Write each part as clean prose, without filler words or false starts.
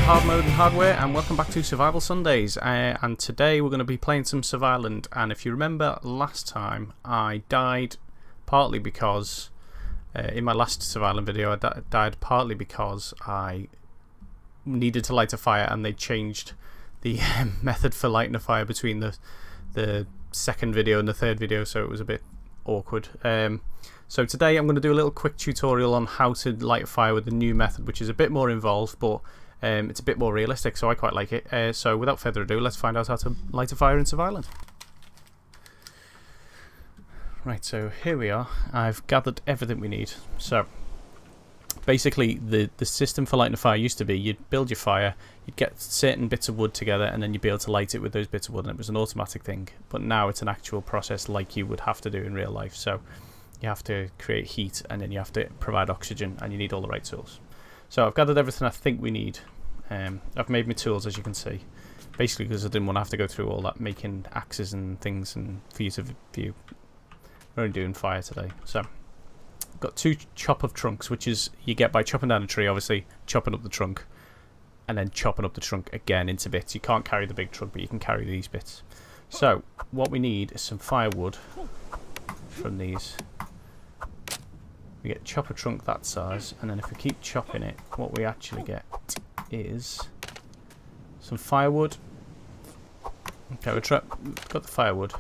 Hard Mode and Hardware, and welcome back to Survival Sundays. And today we're going to be playing some Survisland. And if you remember last time, I died partly because in my last Survisland video, I died partly because I needed to light a fire, and they changed the method for lighting a fire between the second video and the third video, so it was a bit awkward. So today I'm going to do a little quick tutorial on how to light a fire with the new method, which is a bit more involved, but it's a bit more realistic, so I quite like it. So without further ado, let's find out how to light a fire in Survisland. Right, so here we are. I've gathered everything we need. So basically the system for lighting a fire used to be you'd build your fire, you'd get certain bits of wood together, and then you'd be able to light it with those bits of wood, and it was an automatic thing. But now it's an actual process like you would have to do in real life. So you have to create heat, and then you have to provide oxygen, and you need all the right tools. So I've gathered everything I think we need. I've made my tools, as you can see, basically because I didn't want to have to go through all that making axes and things and for you to view. We're only doing fire today. So I've got 2 chop of trunks, which is you get by chopping down a tree, obviously chopping up the trunk, and then chopping up the trunk again into bits. You can't carry the big trunk, but you can carry these bits. So what we need is some firewood from these. We get chop a trunk that size, and then if we keep chopping it, what we actually get is some firewood. Okay, we've got the firewood.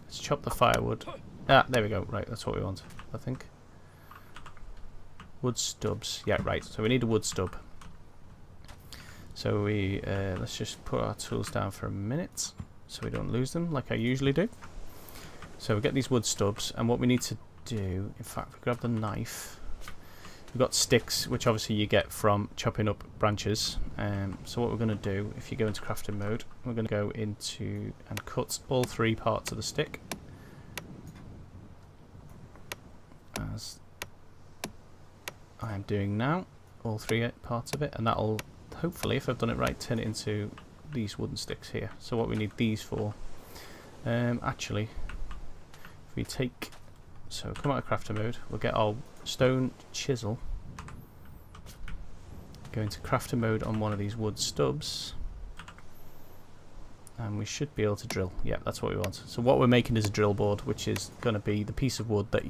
Let's chop the firewood. Ah, there we go. Right, that's what we want, I think. Wood stubs. Yeah, right. So we need a wood stub. So we let's just put our tools down for a minute so we don't lose them like I usually do. So we get these wood stubs, and what we need to do, in fact, we grab the knife. We've got sticks, which obviously you get from chopping up branches. So what we're going to do, if you go into crafting mode, we're going to go into and cut all 3 parts of the stick, as I am doing now, all 3 parts of it, and that'll hopefully, if I've done it right, turn it into these wooden sticks here. So what we need these for, actually, if we take, so come out of crafter mode, we'll get our stone chisel, go into crafter mode on one of these wood stubs, and we should be able to drill. Yeah, that's what we want. So what we're making is a drill board, which is going to be the piece of wood that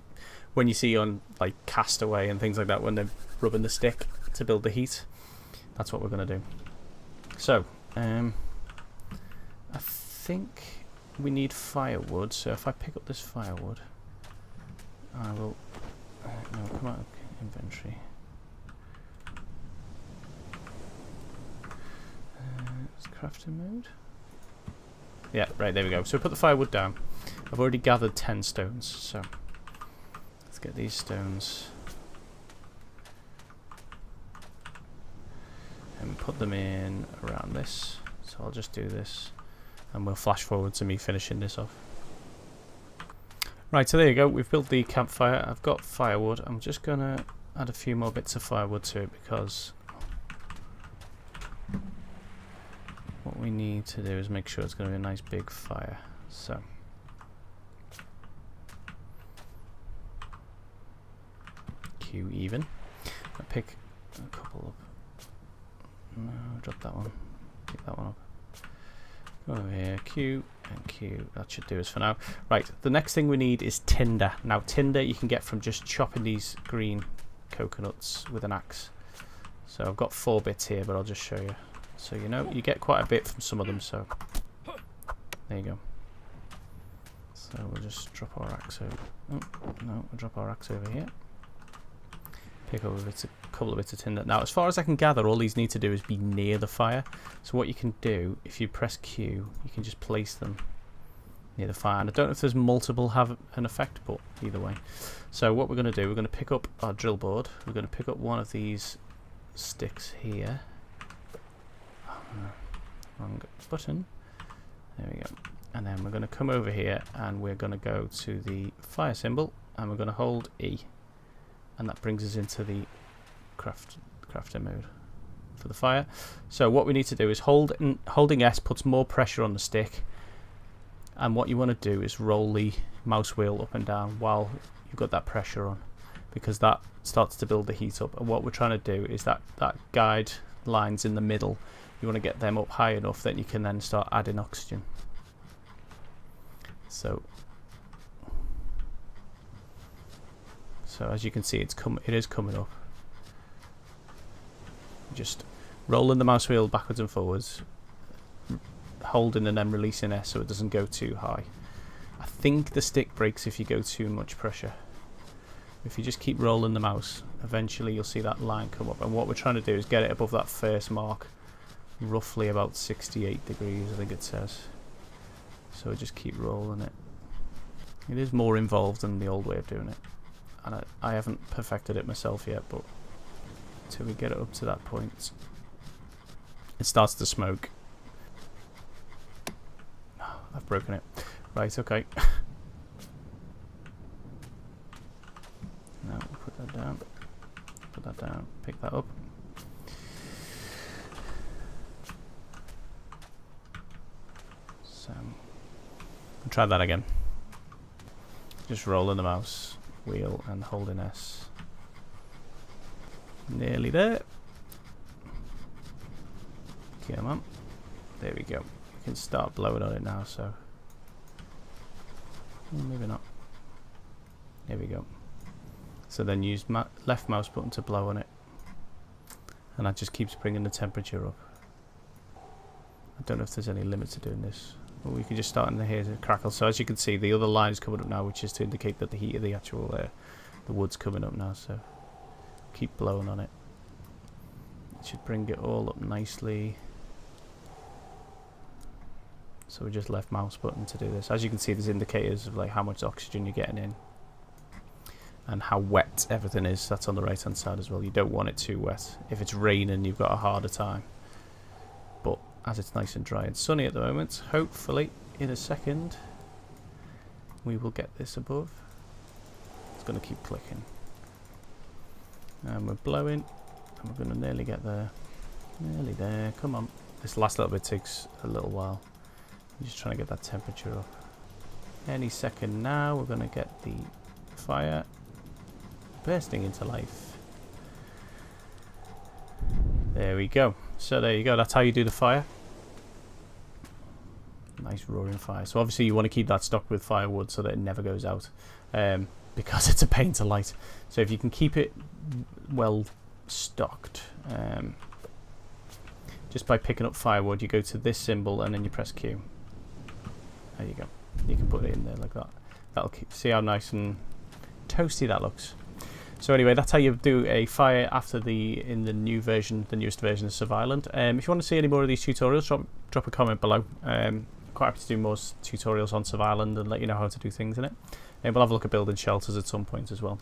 when you see on like Castaway and things like that, when they're rubbing the stick to build the heat, that's what we're going to do. So I think we need firewood, so if I pick up this firewood, I will no, come out of inventory. It's crafting mode. Yeah, right, there we go. So put the firewood down. I've already gathered 10 stones, so let's get these stones and put them in around this. So I'll just do this, and we'll flash forward to me finishing this off. Right, so there you go, we've built the campfire. I've got firewood. I'm just going to add a few more bits of firewood to it, because what we need to do is make sure it's going to be a nice big fire. So Q even. I pick a couple up. No, drop that one. Pick that one up. Go over here, Q and Q. That should do us for now. Right, the next thing we need is tinder. Now tinder you can get from just chopping these green coconuts with an axe. So I've got 4 bits here, but I'll just show you. So you know, you get quite a bit from some of them, so there you go. So we'll just drop our axe over. Oh, no, we'll drop our axe over here. Pick up a couple of bits of tinder. Now, as far as I can gather, all these need to do is be near the fire. So what you can do, if you press Q, you can just place them near the fire. And I don't know if there's multiple have an effect, but either way. So what we're going to do, we're going to pick up our drill board. We're going to pick up one of these sticks here. Oh, wrong button. There we go. And then we're going to come over here, and we're going to go to the fire symbol, and we're going to hold E. And that brings us into the crafting mode for the fire. So what we need to do is holding S puts more pressure on the stick, and what you want to do is roll the mouse wheel up and down while you've got that pressure on, because that starts to build the heat up. And what we're trying to do is that guide lines in the middle, you want to get them up high enough that you can then start adding oxygen. So as you can see, it is coming up. Just rolling the mouse wheel backwards and forwards, holding and then releasing S so it doesn't go too high. I think the stick breaks if you go too much pressure. If you just keep rolling the mouse, eventually you'll see that line come up, and what we're trying to do is get it above that first mark, roughly about 68 degrees I think it says. So just keep rolling it. It is more involved than the old way of doing it, and I haven't perfected it myself yet, but until we get it up to that point, it starts to smoke. Oh, I've broken it. Right, okay. Now we'll put that down, pick that up. So, I'll try that again. Just rolling the mouse wheel and holding S. Nearly there. Come on. There we go. We can start blowing on it now, so. Maybe not. There we go. So then use left mouse button to blow on it, and that just keeps bringing the temperature up. I don't know if there's any limit to doing this, but we can just start in the here to crackle. So as you can see, the other line is coming up now, which is to indicate that the heat of the actual the wood's coming up now. So keep blowing on it. It should bring it all up nicely. So we just left mouse button to do this. As you can see, there's indicators of like how much oxygen you're getting in and how wet everything is. That's on the right hand side as well. You don't want it too wet. If it's raining, you've got a harder time. But as it's nice and dry and sunny at the moment, hopefully in a second we will get this above. It's going to keep clicking. And we're blowing, and we're going to nearly get there. Nearly there. Come on. This last little bit takes a little while. I'm just trying to get that temperature up. Any second now we're going to get the fire bursting into life. There we go. So there you go. That's how you do the fire. Nice roaring fire. So obviously you want to keep that stocked with firewood so that it never goes out, because it's a pain to light. So if you can keep it well stocked, just by picking up firewood, you go to this symbol and then you press Q. There you go. You can put it in there like that. That'll see how nice and toasty that looks. So anyway, that's how you do a fire in the new version, the newest version of Survisland. If you want to see any more of these tutorials, drop a comment below. Quite happy to do more tutorials on Survisland and let you know how to do things in it. And we'll have a look at building shelters at some point as well.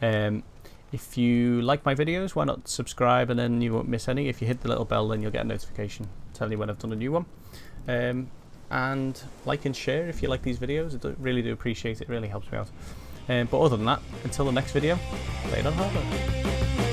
If you like my videos, why not subscribe and then you won't miss any. If you hit the little bell, then you'll get a notification telling you when I've done a new one. And like and share if you like these videos. I really do appreciate it. It really helps me out. But other than that, until the next video, play it on harder.